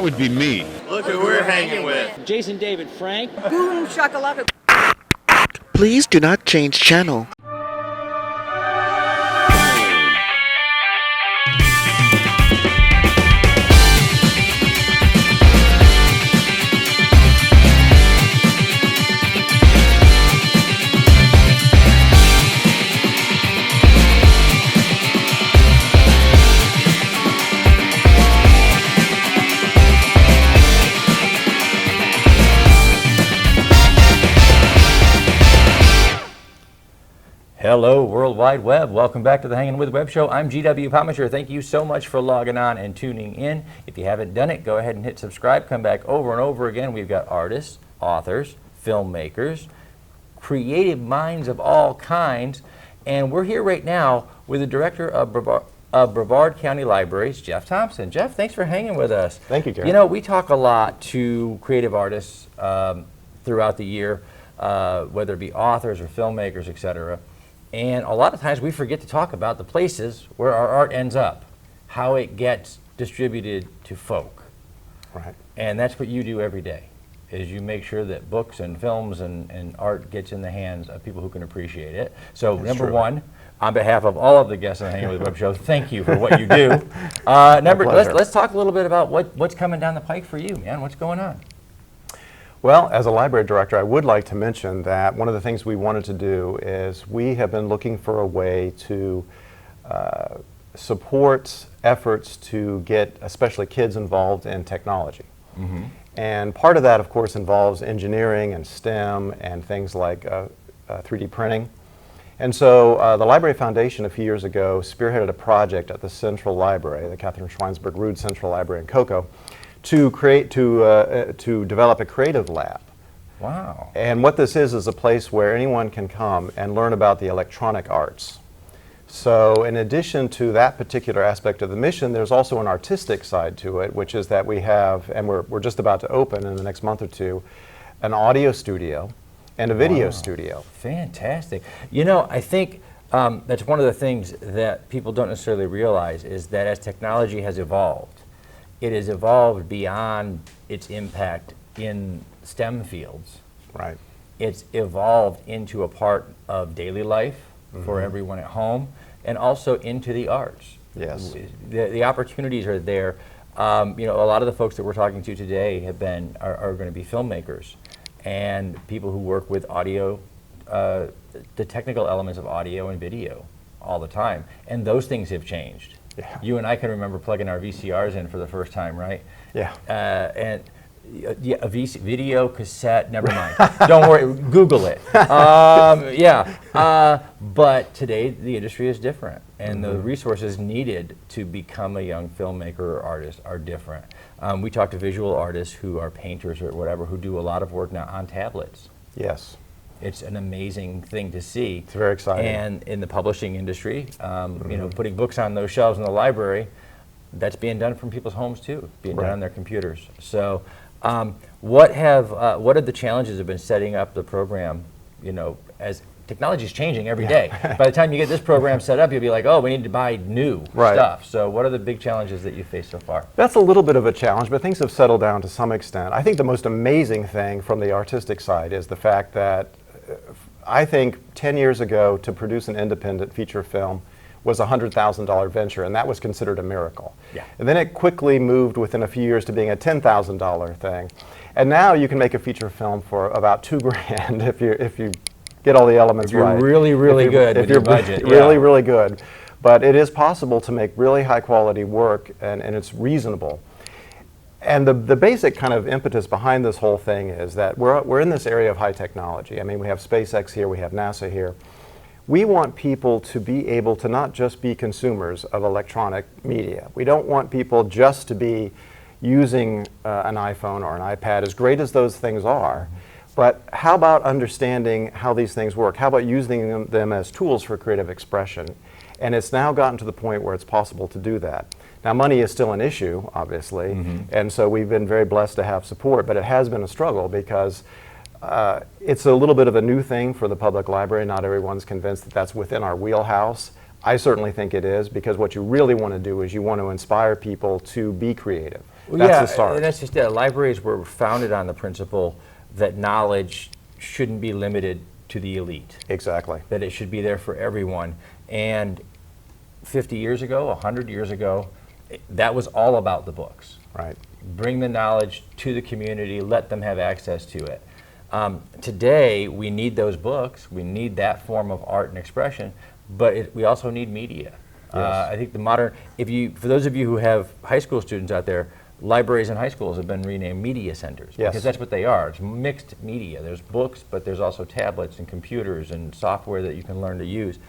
That would be me. Look who we're hanging with. Jason David Frank. Boom shakalaka. Please do not change channel. Hello, World Wide Web. Welcome back to the Hangin' with Web Show. I'm GW Pomichter. Thank you so much for logging on and tuning in. If you haven't done it, go ahead and hit subscribe. Come back over and over again. We've got artists, authors, filmmakers, creative minds of all kinds. And we're here right now with the director of Brevard County Libraries, Jeff Thompson. Jeff, thanks for hanging with us. Thank you, Gary. You know, we talk a lot to creative artists throughout the year, whether it be authors or filmmakers, etc. And a lot of times we forget to talk about the places where our art ends up, how it gets distributed to folk. Right. And that's what you do every day, is you make sure that books and films and art gets in the hands of people who can appreciate it. So That's number true. one, on behalf of all of the guests on the Hangin' with Web Show, thank you for what you do. Let's talk a little bit about what's coming down the pike for you, man. What's going on? Well, as a library director, I would like to mention that one of the things we wanted to do is we have been looking for a way to support efforts to get especially kids involved in technology. Mm-hmm. And part of that, of course, involves engineering and STEM and things like 3D printing. And so the Library Foundation a few years ago spearheaded a project at the Central Library, the Catherine Schweinsberg Rood Central Library in Cocoa, to develop a creative lab. Wow. And what this is a place where anyone can come and learn about the electronic arts. So in addition to that particular aspect of the mission, there's also an artistic side to it, which is that we have, and we're just about to open in the next month or two, an audio studio and a video studio. Fantastic. You know, I think that's one of the things that people don't necessarily realize is that as technology has evolved, it has evolved beyond its impact in STEM fields. Right. It's evolved into a part of daily life for everyone at home, and also into the arts. Yes. The opportunities are there. You know, a lot of the folks that we're talking to today are going to be filmmakers and people who work with audio, the technical elements of audio and video all the time, and those things have changed. Yeah. You and I can remember plugging our VCRs in for the first time, right? Yeah. And a video cassette, never mind. Don't worry, Google it. But today the industry is different, and the resources needed to become a young filmmaker or artist are different. We talk to visual artists who are painters or whatever, who do a lot of work now on tablets. Yes. It's an amazing thing to see. It's very exciting. And in the publishing industry, you know, putting books on those shelves in the library, that's being done from people's homes too, being done on their computers. So, what are the challenges of been setting up the program? You know, as technology is changing every day. By the time you get this program set up, you'll be like, oh, we need to buy new stuff. So, what are the big challenges that you face so far? That's a little bit of a challenge, but things have settled down to some extent. I think the most amazing thing from the artistic side is the fact that I think 10 years ago to produce an independent feature film was a $100,000 venture, and that was considered a miracle. Yeah. And then it quickly moved within a few years to being a $10,000 thing. And now you can make a feature film for about $2,000 if you get all the elements right. If you're really, really good with your budget. Really, really good. But it is possible to make really high quality work, and it's reasonable. And the basic kind of impetus behind this whole thing is that we're in this area of high technology. I mean, we have SpaceX here, we have NASA here. We want people to be able to not just be consumers of electronic media. We don't want people just to be using an iPhone or an iPad, as great as those things are. But how about understanding how these things work? How about using them as tools for creative expression? And it's now gotten to the point where it's possible to do that. Now, money is still an issue, obviously, and so we've been very blessed to have support, but it has been a struggle because it's a little bit of a new thing for the public library. Not everyone's convinced that that's within our wheelhouse. I certainly think it is, because what you really want to do is you want to inspire people to be creative. That's the start. And that's just it. Libraries were founded on the principle that knowledge shouldn't be limited to the elite. Exactly. That it should be there for everyone. And 50 years ago, 100 years ago, that was all about the books. Right. Bring the knowledge to the community, let them have access to it. Today, we need those books, we need that form of art and expression, but we also need media. Yes. I think the modern, for those of you who have high school students out there, libraries in high schools have been renamed media centers, Yes. because that's what they are. It's mixed media. There's books, but there's also tablets and computers and software that you can learn to use.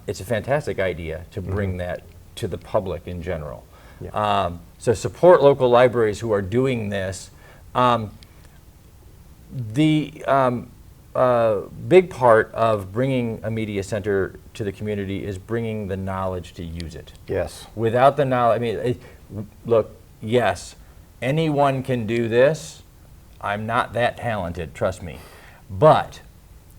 It's a fantastic idea to bring that to the public in general. Yeah. So support local libraries who are doing this. The big part of bringing a media center to the community is bringing the knowledge to use it. Yes. Without the knowledge, I mean, look, yes, anyone can do this. I'm not that talented, trust me. But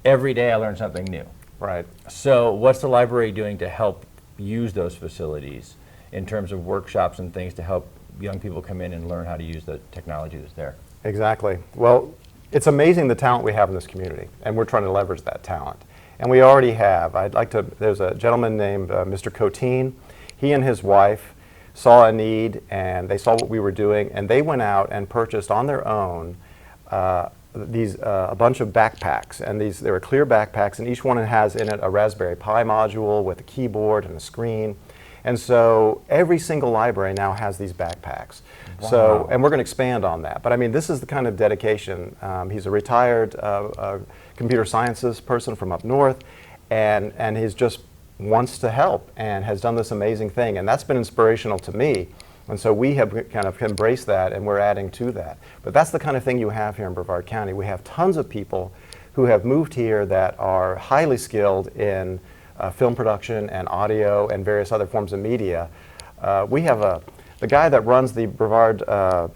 every day I learn something new. Right. So what's the library doing to help use those facilities in terms of workshops and things to help young people come in and learn how to use the technology that's there? Exactly. Well, it's amazing the talent we have in this community, and we're trying to leverage that talent. And we already have. There's a gentleman named Mr. Coteen. He and his wife saw a need, and they saw what we were doing, and they went out and purchased on their own a bunch of backpacks. And they were clear backpacks, and each one has in it a Raspberry Pi module with a keyboard and a screen. And so every single library now has these backpacks. Wow. So, and we're going to expand on that. But I mean, this is the kind of dedication. He's a retired computer sciences person from up north, and he's just wants to help and has done this amazing thing. And that's been inspirational to me. And so we have kind of embraced that, and we're adding to that. But that's the kind of thing you have here in Brevard County. We have tons of people who have moved here that are highly skilled in film production and audio and various other forms of media. We have the guy that runs the Brevard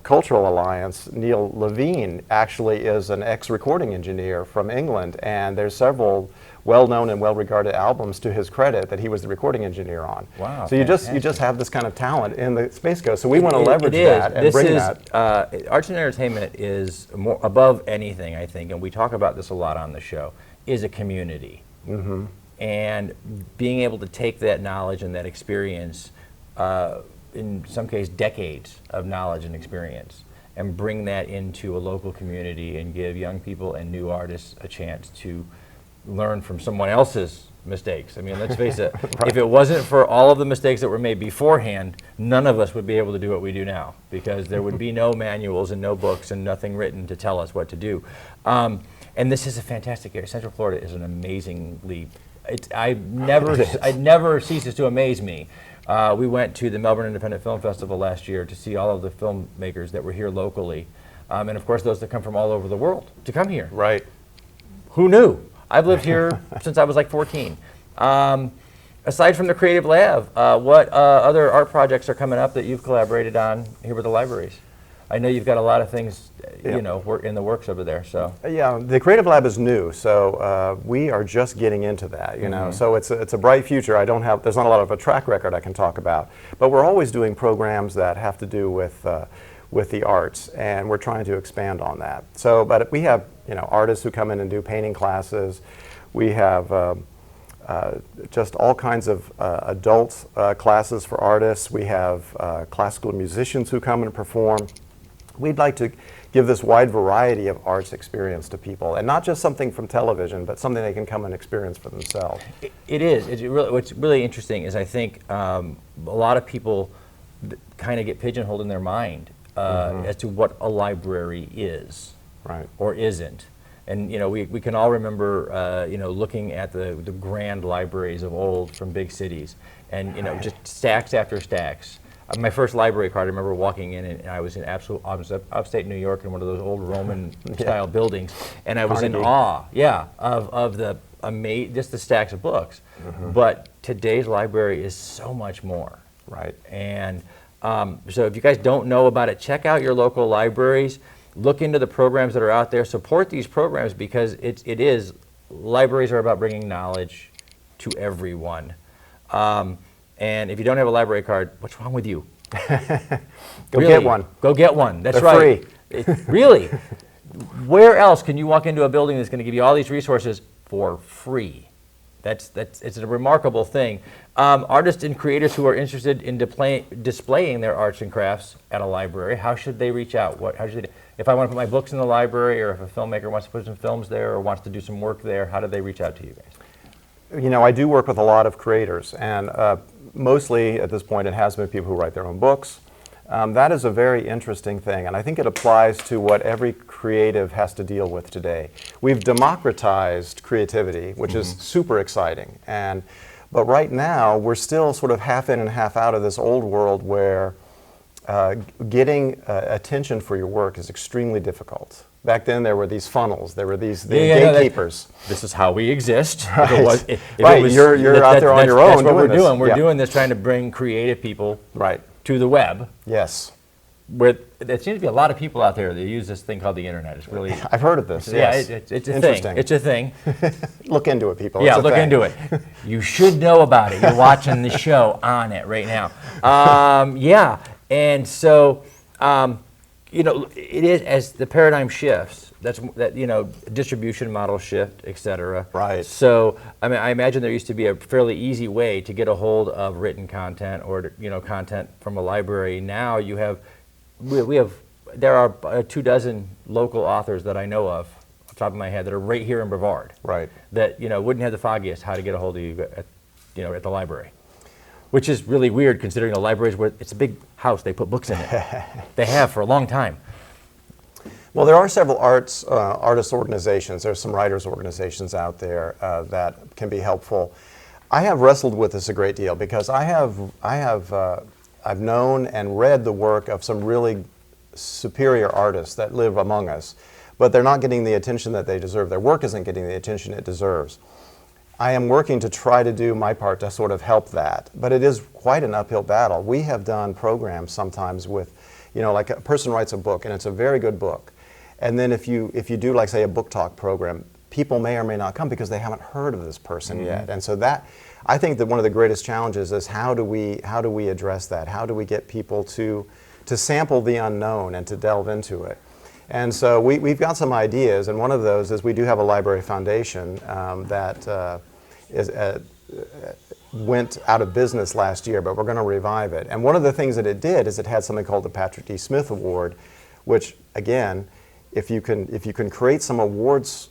Cultural Alliance, Neil Levine, actually is an ex-recording engineer from England, and there's several well-known and well-regarded albums to his credit that he was the recording engineer on. Wow, so you just have this kind of talent in the Space Coast. So we want to leverage that and bring that. Arts and entertainment is more above anything, I think, and we talk about this a lot on the show, is a community. Mm-hmm. And being able to take that knowledge and that experience, in some case decades of knowledge and experience, and bring that into a local community and give young people and new artists a chance to learn from someone else's mistakes. I mean, let's face it, Right. If it wasn't for all of the mistakes that were made beforehand, none of us would be able to do what we do now, because there would be no manuals and no books and nothing written to tell us what to do. And this is a fantastic area. Central Florida is an amazingly, it never ceases to amaze me. We went to the Melbourne Independent Film Festival last year to see all of the filmmakers that were here locally. And of course, those that come from all over the world to come here. Right. Who knew? I've lived here since I was like 14. Aside from the Creative Lab, what other art projects are coming up that you've collaborated on here with the libraries? I know you've got a lot of things, Yeah. in the works over there. So Yeah, the Creative Lab is new, so we are just getting into that. You know, so it's a bright future. There's not a lot of a track record I can talk about, but we're always doing programs that have to do with the arts, and we're trying to expand on that. So, but we have artists who come in and do painting classes. We have just all kinds of adult classes for artists. We have classical musicians who come and perform. We'd like to give this wide variety of arts experience to people, and not just something from television, but something they can come and experience for themselves. it is. What's really interesting is I think a lot of people kind of get pigeonholed in their mind as to what a library is, Right. or isn't. And we can all remember looking at the grand libraries of old from big cities, and just stacks after stacks. My first library card, I remember walking in, and I was in upstate New York in one of those old Roman style buildings, and I was in awe, of the just the stacks of books. But today's library is so much more. Right. And so if you guys don't know about it, check out your local libraries. Look into the programs that are out there. Support these programs, because libraries are about bringing knowledge to everyone. And if you don't have a library card, what's wrong with you? Go get one. Go get one. That's They're right. free. Really? Where else can you walk into a building that's going to give you all these resources for free? It's a remarkable thing. Artists and creators who are interested in displaying their arts and crafts at a library, how should they reach out? How should they, if I want to put my books in the library, or if a filmmaker wants to put some films there or wants to do some work there, how do they reach out to you guys? You know, I do work with a lot of creators, and mostly at this point it has been people who write their own books. That is a very interesting thing, and I think it applies to what every creative has to deal with today. We've democratized creativity, which is super exciting, but right now we're still sort of half in and half out of this old world where getting attention for your work is extremely difficult. Back then there were these funnels, there were these gatekeepers. This is how we exist. Right, If you're out there on your own. That's what we're this. doing. We're Yeah. doing this, trying to bring creative people to the web. Yes. Where there seems to be a lot of people out there that use this thing called the internet. It's really I've heard of this. yeah, Yes. it's a Interesting. thing. It's a thing. Look into it, people. Yeah, It's a look thing. into it. You should know about it. You're watching the show on it right now. Yeah, and so you know, it is as the paradigm shifts. Distribution model shift, et cetera. Right. So, I mean, I imagine there used to be a fairly easy way to get a hold of written content or, content from a library. Now you have, there are 24 local authors that I know of, off the top of my head, that are right here in Brevard. Right. That, wouldn't have the foggiest how to get a hold of you at the library. Which is really weird considering the libraries where it's a big house, they put books in it. They have for a long time. Well, there are several artist organizations. There's some writers organizations out there that can be helpful. I have wrestled with this a great deal because I've known and read the work of some really superior artists that live among us, but they're not getting the attention that they deserve. Their work isn't getting the attention it deserves. I am working to try to do my part to sort of help that, but it is quite an uphill battle. We have done programs sometimes with, like a person writes a book and it's a very good book. And then if you do, like, say, a book talk program, people may or may not come because they haven't heard of this person yet. And so I think that one of the greatest challenges is how do we address that? How do we get people to sample the unknown and to delve into it? And so we've got some ideas, and one of those is we do have a library foundation that went out of business last year, but we're going to revive it. And one of the things that it did is it had something called the Patrick D. Smith Award, which, again, if you can create some awards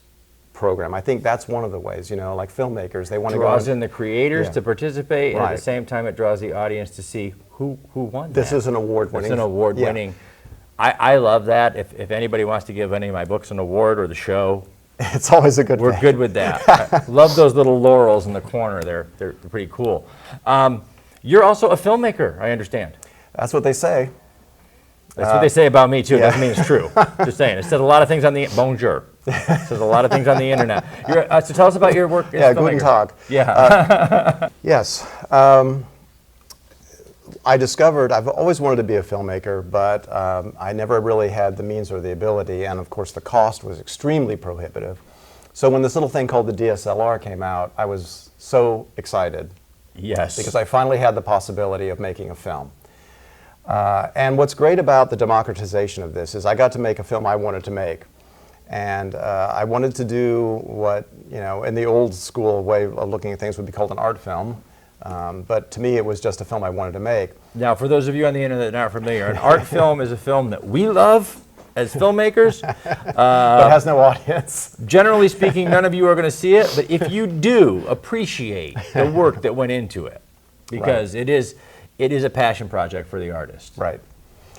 program, I think that's one of the ways. Like filmmakers, they want to go. Draws in the creators to participate, and Right. at the same time, it draws the audience to see who won. This is an award-winning. It's an award-winning. I love that. If anybody wants to give any of my books an award or the show, it's always a good thing. We're good with that. I love those little laurels in the corner. They're pretty cool. You're also a filmmaker, I understand. That's what they say. That's what they say about me too. Doesn't mean it's true. Just saying. It says a lot of things on the bonjour. It says a lot of things on the internet. So tell us about your work as a Guten filmmaker. Tag. Yeah. Yes. I've always wanted to be a filmmaker, but I never really had the means or the ability, and of course the cost was extremely prohibitive. So when this little thing called the DSLR came out, I was so excited. Yes. Because I finally had the possibility of making a film. And what's great about the democratization of this is I got to make a film I wanted to make. And I wanted to do what, in the old school way of looking at things would be called an art film. But to me, it was just a film I wanted to make. Now, for those of you on the internet that aren't familiar, an art film is a film that we love as filmmakers. But it has no audience. Generally speaking, none of you are going to see it, but if you do, appreciate the work that went into it, because it is a passion project for the artist. Right.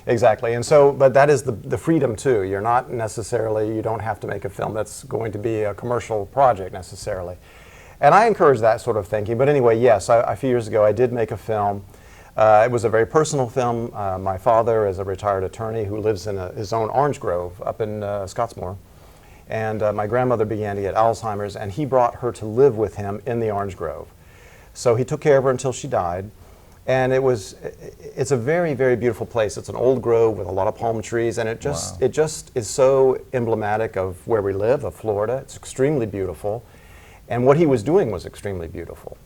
Exactly. And so, but that is the freedom too. You're not necessarily, you don't have to make a film that's going to be a commercial project necessarily. And I encourage that sort of thinking. But anyway, yes, a few years ago I did make a film. It was a very personal film. My father is a retired attorney who lives in his own orange grove up in Scottsmore. And my grandmother began to get Alzheimer's, and he brought her to live with him in the orange grove. So he took care of her until she died. And it's a very, very beautiful place. It's an old grove with a lot of palm trees, and it just is so emblematic of where we live, of Florida. It's extremely beautiful. And what he was doing was extremely beautiful.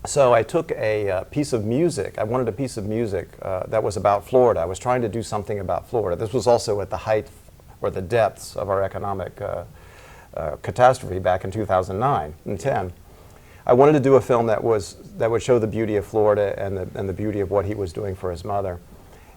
So I took a piece of music. I wanted a piece of music that was about Florida. I was trying to do something about Florida. This was also at the height or the depths of our economic catastrophe back in 2009 and 10. I wanted to do a film that would show the beauty of Florida and the beauty of what he was doing for his mother.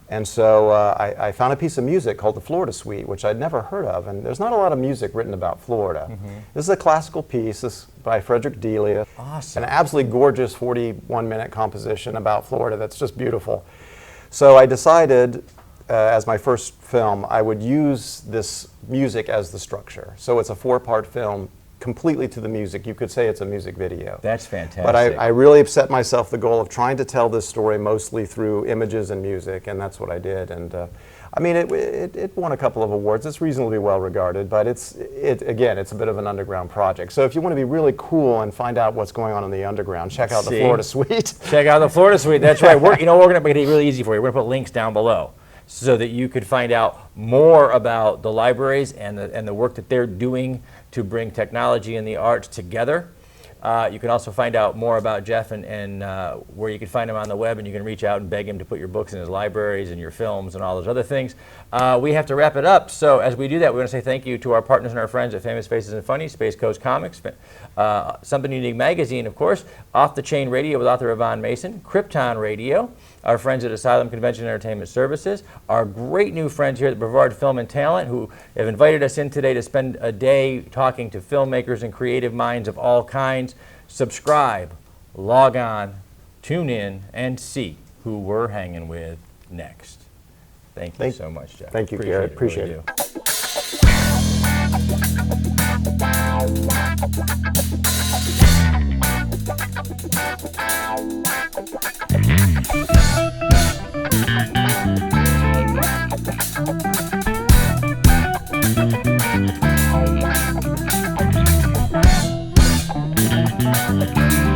And so I found a piece of music called the Florida Suite, which I'd never heard of. And there's not a lot of music written about Florida. This is a classical piece. This is by Frederick Delia. Awesome. An absolutely gorgeous 41-minute composition about Florida that's just beautiful. So I decided, as my first film, I would use this music as the structure. So it's a 4-part film, completely to the music. You could say it's a music video. That's fantastic. But I really set myself the goal of trying to tell this story mostly through images and music, and that's what I did. And I mean, it won a couple of awards. It's reasonably well regarded, but again, it's a bit of an underground project. So if you want to be really cool and find out what's going on in the underground, check out the Florida Suite. Check out the Florida Suite. That's right. We're going to make it really easy for you. We're going to put links down below so that you could find out more about the libraries and the work that they're doing to bring technology and the arts together. You can also find out more about Jeff and where you can find him on the web, and you can reach out and beg him to put your books in his libraries and your films and all those other things. We have to wrap it up, so as we do that, we want to say thank you to our partners and our friends at Famous Faces and Funny, Space Coast Comics, Something Unique Magazine, of course, Off the Chain Radio with author Yvonne Mason, Krypton Radio, our friends at Asylum Convention Entertainment Services, our great new friends here at Brevard Film and Talent who have invited us in today to spend a day talking to filmmakers and creative minds of all kinds. Subscribe, log on, tune in, and see who we're hanging with next. Thank you so much, Jeff. Thank you, Garrett. Appreciate it. Really do.